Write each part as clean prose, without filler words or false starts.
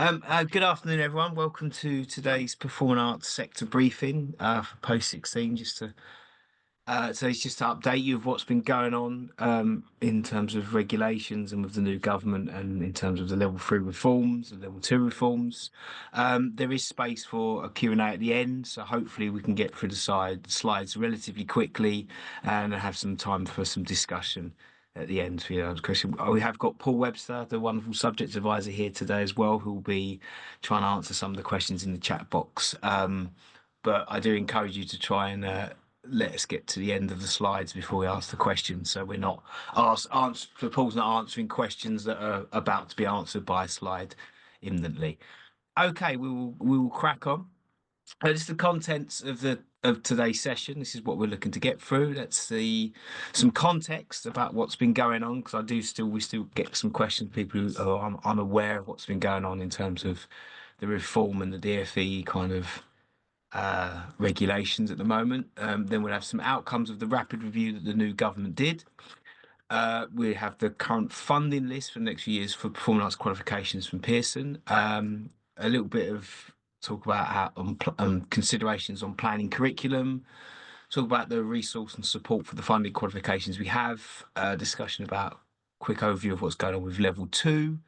Good afternoon, everyone. Welcome to today's Performing Arts sector briefing for Post 16. Today's just to update you of what's been going on in terms of regulations and with the new government, and in terms of the level 3 reforms and level 2 reforms. There is space for a Q&A at the end, so hopefully we can get through the slides relatively quickly and have some time for some discussion at the end. Question. We have got Paul Webster, the wonderful subject advisor, here today as well, who will be trying to answer some of the questions in the chat box. But I do encourage you to try and let us get to the end of the slides before we ask the questions, so we're not Paul's not answering questions that are about to be answered by a slide imminently. Okay, we will crack on. This is the contents of today's session. This is what we're looking to get through. Let's see some context about what's been going on, because we still get some questions, people who are unaware of what's been going on in terms of the reform and the DfE kind of regulations at the moment. Then we'll have some outcomes of the rapid review that the new government did. We have the current funding list for the next few years for performing arts qualifications from Pearson. A little bit of talk about considerations on planning curriculum, talk about the resource and support for the funding qualifications we have, discussion about quick overview of what's going on with level 2,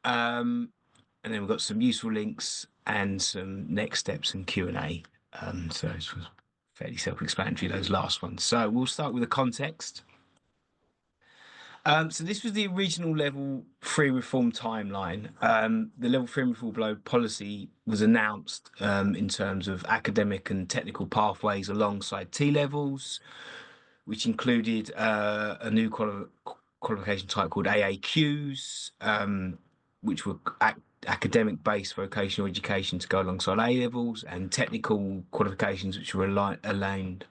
and then we've got some useful links and some next steps and Q&A. So it was fairly self-explanatory, those last ones. So we'll start with the context. So this was the original level 3 reform timeline. The level 3 reform below policy was announced in terms of academic and technical pathways alongside T levels, which included a new qualification type called AAQs, which were academic-based vocational education to go alongside A levels, and technical qualifications which were aligned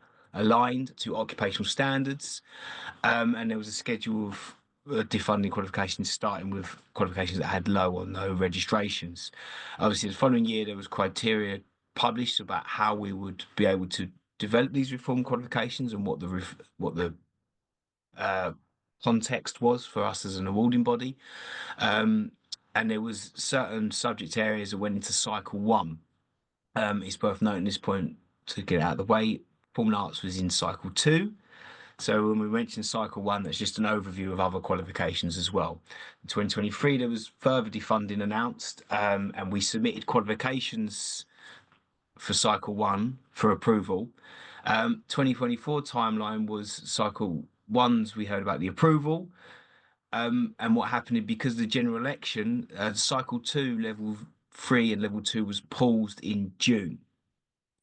to occupational standards. And there was a schedule of defunding qualifications, starting with qualifications that had low or no registrations. Obviously, the following year, there was criteria published about how we would be able to develop these reform qualifications and what the context was for us as an awarding body. And there was certain subject areas that went into cycle 1. It's worth noting this point to get out of the way. Performing arts was in cycle 2. So when we mentioned cycle 1, that's just an overview of other qualifications as well. In 2023, there was further defunding announced, and we submitted qualifications for cycle 1 for approval. 2024 timeline was cycle 1's, we heard about the approval. And what happened, because of the general election, cycle 2, level 3 and level 2 was paused in June.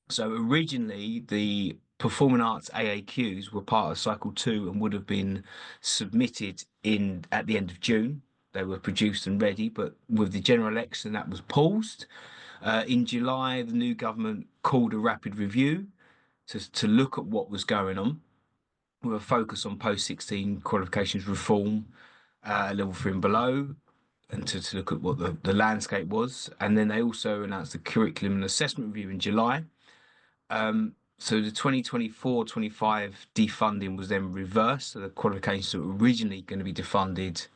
So originally, the performing arts AAQs were part of cycle 2 and would have been submitted at the end of June. They were produced and ready, but with the general election, that was paused. In July, the new government called a rapid review to look at what was going on, with a focus on post-16 qualifications reform, level 3 and below, and to look at what the landscape was. And then they also announced the curriculum and assessment review in July. So the 2024-25 defunding was then reversed. So the qualifications that were originally going to be defunded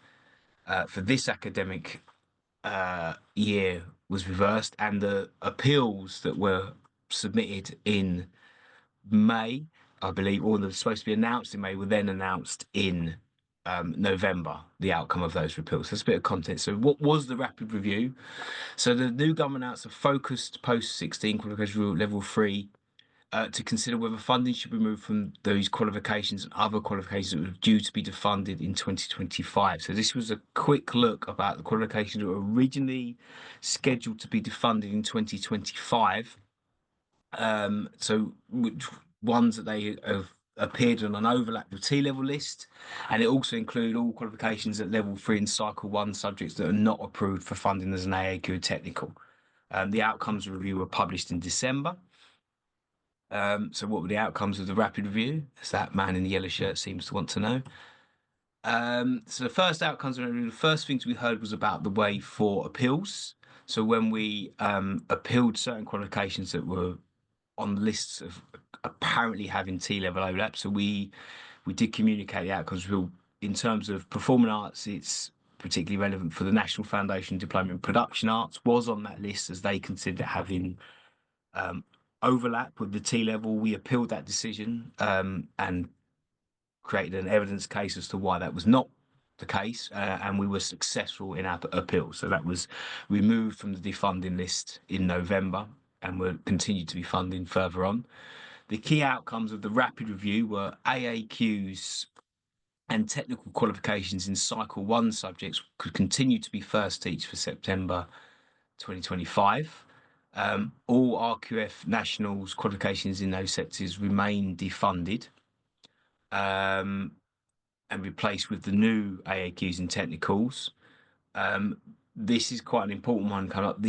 for this academic year was reversed, and the appeals that were submitted in May, I believe, or they were supposed to be announced in May, were then announced in November, the outcome of those appeals. So that's a bit of content. So what was the rapid review? So the new government announced a focused post-16 qualification level 3 to consider whether funding should be moved from those qualifications and other qualifications that were due to be defunded in 2025. So this was a quick look about the qualifications that were originally scheduled to be defunded in 2025. So which ones that they have appeared on an overlap with T-level list, and it also included all qualifications at level 3 in cycle 1 subjects that are not approved for funding as an AAQ technical. The outcomes review were published in December. So what were the outcomes of the rapid review? As that man in the yellow shirt seems to want to know. So the first outcomes of the review, the first things we heard was about the way for appeals. So when we appealed certain qualifications that were on lists of apparently having T-level overlap, so we did communicate the outcomes. In terms of performing arts, it's particularly relevant for the National Foundation Diploma in Production Arts, was on that list as they considered having um, overlap with the T level. We appealed that decision and created an evidence case as to why that was not the case, and we were successful in our appeal. So that was removed from the defunding list in November and will continue to be funding further on. The key outcomes of the rapid review were AAQs and technical qualifications in Cycle 1 subjects could continue to be first teach for September 2025. All RQF Nationals qualifications in those sectors remain defunded and replaced with the new AAQs and technicals. This is quite an important one coming up.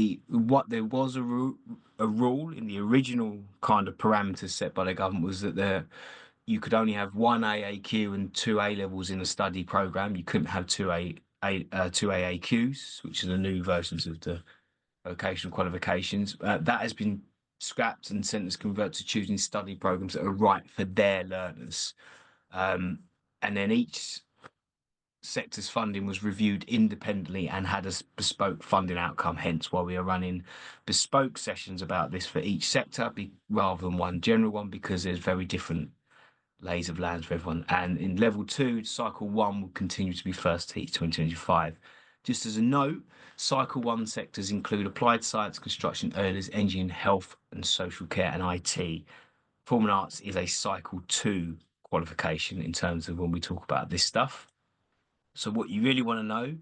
There was a rule in the original kind of parameters set by the government was that you could only have one AAQ and two A levels in a study program. You couldn't have two AAQs, which are the new versions of the vocational qualifications. That has been scrapped and centres convert to choosing study programs that are right for their learners. And then each sector's funding was reviewed independently and had a bespoke funding outcome, hence why we are running bespoke sessions about this for each sector rather than one general one, because there's very different lays of lands for everyone. And in level 2, cycle 1 will continue to be first teach 2025. Just as a note, cycle 1 sectors include applied science, construction, earners, engineering, health and social care and IT. Performing arts is a cycle 2 qualification in terms of when we talk about this stuff. So what you really want to know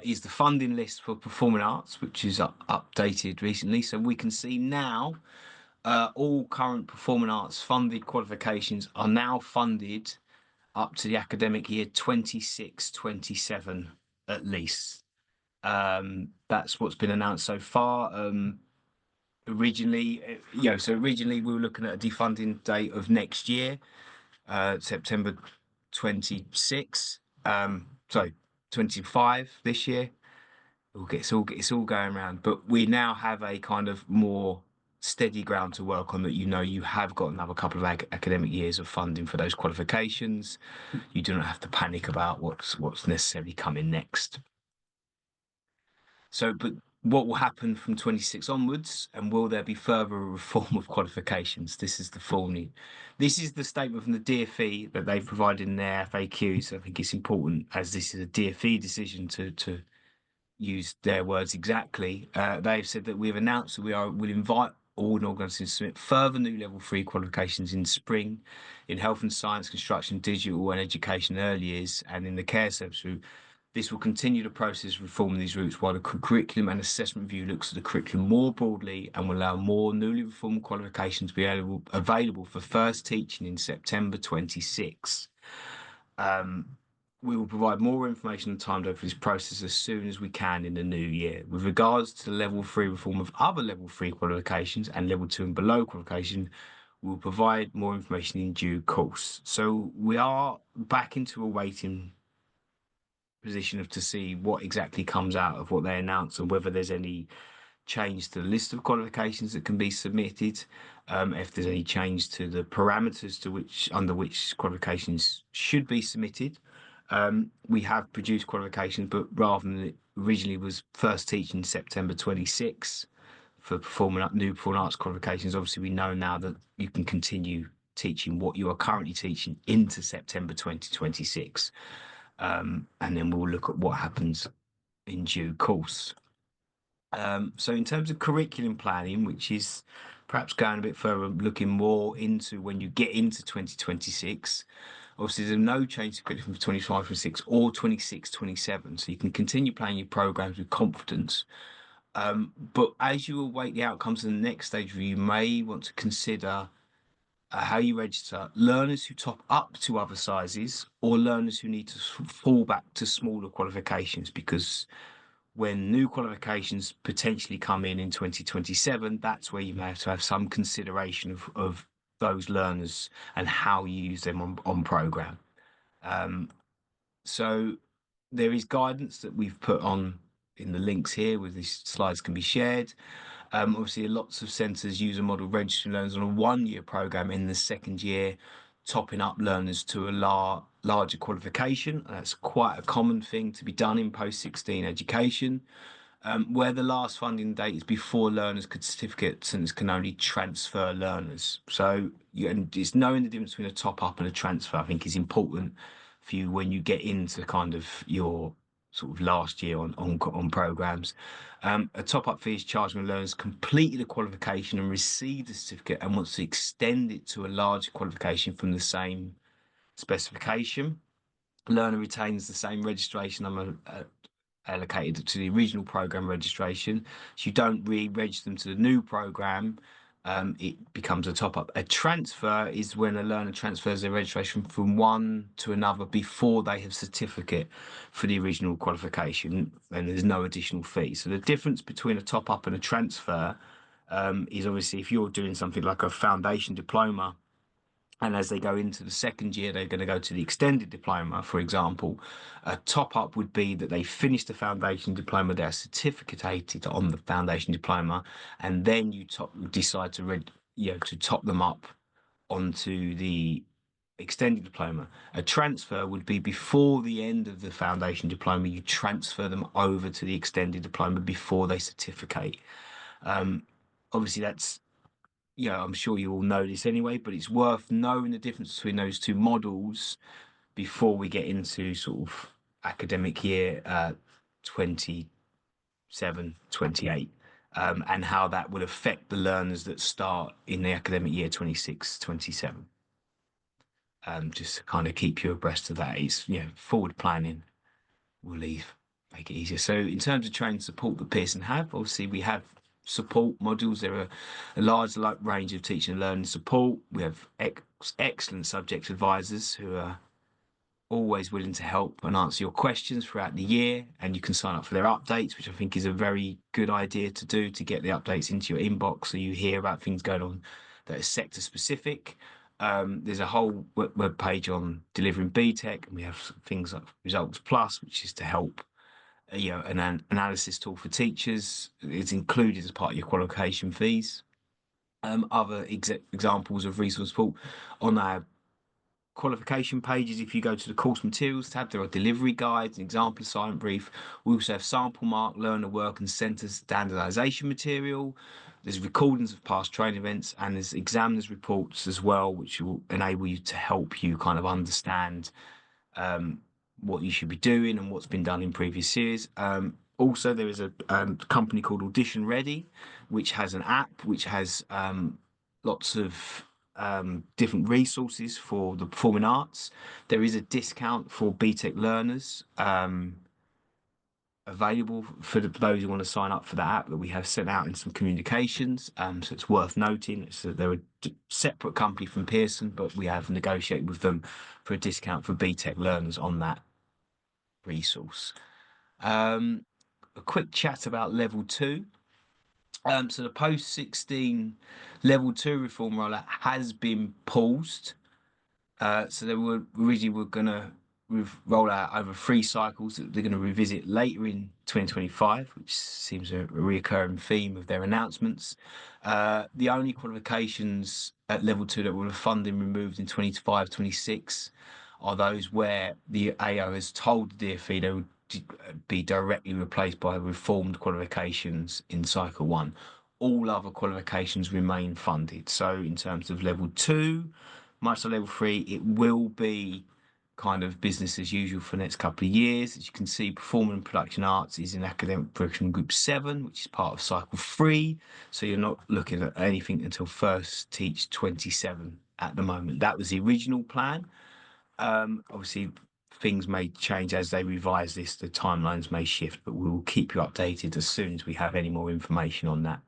is the funding list for performing arts, which is updated recently. So we can see now all current performing arts funded qualifications are now funded up to the academic year 26-27 at least. That's what's been announced so far. Originally we were looking at a defunding date of next year, September 26. Sorry, 25 this year. It's all going around, but we now have a kind of more steady ground to work on that. You have got another couple of academic years of funding for those qualifications. You do not have to panic about what's necessarily coming next. So, but what will happen from 26 onwards, and will there be further reform of qualifications? This is the statement from the DfE that they've provided in their FAQs. I think it's important, as this is a DfE decision, to use their words exactly. They've said that we've announced that will invite all organisations to submit further new level 3 qualifications in spring in health and science, construction, digital and education early years, and in the care service route. This will continue the process of reforming these routes while the curriculum and assessment review looks at the curriculum more broadly and will allow more newly reformed qualifications to be available for first teaching in September 26. We will provide more information and timetable for this process as soon as we can in the new year. With regards to the level 3 reform of other level 3 qualifications and level 2 and below qualification, we will provide more information in due course. So we are back into a waiting position to see what exactly comes out of what they announce and whether there's any change to the list of qualifications that can be submitted, if there's any change to the parameters under which qualifications should be submitted. We have produced qualifications, but rather than it originally was first teaching September 26 for new performing arts qualifications, obviously we know now that you can continue teaching what you are currently teaching into September 2026. And then we'll look at what happens in due course. So in terms of curriculum planning, which is perhaps going a bit further, looking more into when you get into 2026, obviously there's no change to curriculum for 25-26 or 26-27, so you can continue planning your programs with confidence. But as you await the outcomes of the next stage review, you may want to consider how you register learners who top up to other sizes or learners who need to fall back to smaller qualifications, because when new qualifications potentially come in 2027, that's where you may have to have some consideration of those learners and how you use them on program. So there is guidance that we've put on in the links here, where these slides can be shared. Obviously, lots of centres use a model registering learners on a 1-year program in the second year, topping up learners to larger qualification. That's quite a common thing to be done in post-16 education, where the last funding date is before learners could certificates and can only transfer learners. So and it's knowing the difference between a top up and a transfer, I think, is important for you when you get into kind of your sort of last year on programs. A top up fee is charged when learners completed a qualification and received a certificate and wants to extend it to a larger qualification from the same specification. Learner retains the same registration number allocated to the original program registration. So you don't re-register them to the new program. It becomes a top up. A transfer is when a learner transfers their registration from one to another before they have certificate for the original qualification, and there's no additional fee. So the difference between a top up and a transfer is obviously if you're doing something like a foundation diploma, and as they go into the second year, they're going to go to the extended diploma, for example. A top up would be that they finish the foundation diploma, they're certificated on the foundation diploma, and then you decide to top them up onto the extended diploma. A transfer would be before the end of the foundation diploma, you transfer them over to the extended diploma before they certificate. Obviously, that's I'm sure you all know this anyway, but it's worth knowing the difference between those two models before we get into sort of academic year 27, 28, and how that will affect the learners that start in the academic year 26, 27. Just to kind of keep you abreast of that. It's, forward planning will make it easier. So in terms of training support that Pearson have, obviously we have support modules. There are a large range of teaching and learning support. We have excellent subject advisors who are always willing to help and answer your questions throughout the year, and you can sign up for their updates, which I think is a very good idea to do, to get the updates into your inbox so you hear about things going on that are sector specific. There's a whole web page on delivering BTEC, and we have things like Results Plus, which is to help an analysis tool for teachers. It's included as part of your qualification fees. Other examples of resource support on our qualification pages. If you go to the course materials tab, there are delivery guides, an example assignment brief. We also have sample mark, learner work, and centre standardisation material. There's recordings of past training events, and there's examiners reports as well, which will enable you to help you kind of understand what you should be doing and what's been done in previous years. Also, there is a company called Audition Ready, which has an app which has lots of different resources for the performing arts. There is a discount for BTEC learners available for those who want to sign up for that app that we have sent out in some communications. So it's worth noting. They're a separate company from Pearson, but we have negotiated with them for a discount for BTEC learners on that resource. A quick chat about level 2. So the post-16 level 2 reform rollout has been paused. So they were originally going to roll out over 3 cycles that they're going to revisit later in 2025, which seems a recurring theme of their announcements. The only qualifications at level 2 that will have funding removed in 25, 26 are those where the AO has told the DfE they would be directly replaced by reformed qualifications in cycle 1. All other qualifications remain funded. So in terms of level 2, much like level 3, it will be kind of business as usual for the next couple of years. As you can see, performing and production arts is in academic curriculum group 7, which is part of cycle 3. So you're not looking at anything until first teach 27 at the moment. That was the original plan. Obviously, things may change as they revise this. The timelines may shift, but we will keep you updated as soon as we have any more information on that.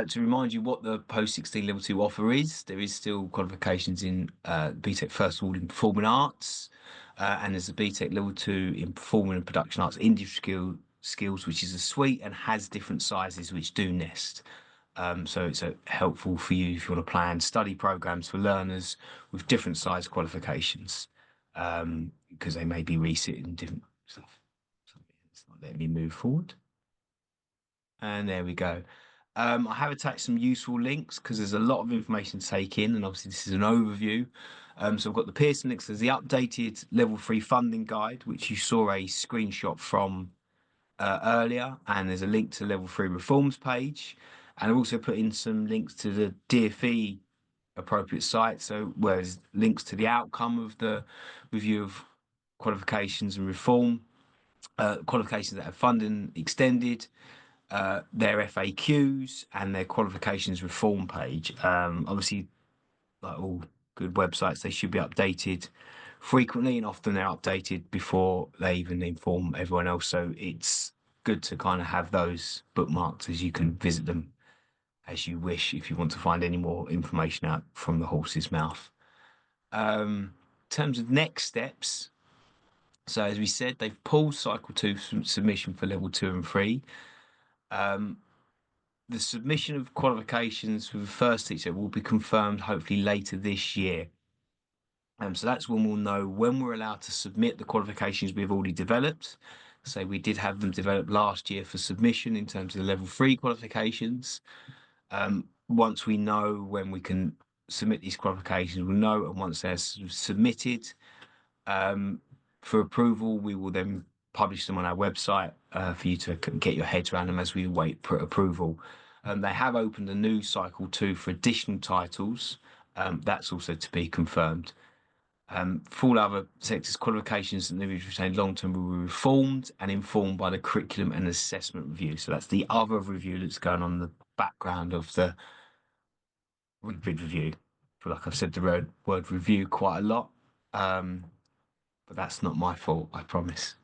To remind you what the post-16 level 2 offer is, there is still qualifications in BTEC First of all in Performing Arts, and there's a BTEC level 2 in Performing and Production Arts Industry Skills, which is a suite and has different sizes which do nest. So it's helpful for you if you want to plan study programs for learners with different size qualifications, because they may be resitting different stuff. It's not letting me move forward. And there we go. I have attached some useful links because there's a lot of information to take in, and obviously this is an overview. So I've got the Pearson links. There's the updated level 3 funding guide, which you saw a screenshot from earlier, and there's a link to level 3 reforms page. And I've also put in some links to the DfE appropriate site. So whereas links to the outcome of the review of qualifications and reform, qualifications that have funding extended, their FAQs and their qualifications reform page. Obviously, like all good websites, they should be updated frequently, and often they're updated before they even inform everyone else. So it's good to kind of have those bookmarked, as you can visit them as you wish if you want to find any more information out from the horse's mouth. In terms of next steps, so as we said, they've pulled cycle 2 submission for level 2 and 3. The submission of qualifications for the first teacher will be confirmed hopefully later this year. So that's when we'll know when we're allowed to submit the qualifications we've already developed. So we did have them developed last year for submission in terms of the level 3 qualifications. Once we know when we can submit these qualifications, we'll know, and once they're submitted for approval, we will then publish them on our website for you to get your heads around them as we wait for approval. They have opened a new cycle 2 for additional titles. That's also to be confirmed. For all other sectors, qualifications that need to retain long-term will be reformed and informed by the curriculum and assessment review. So that's the other review that's going on in the background of the review. Like I've said the word review quite a lot, but that's not my fault, I promise.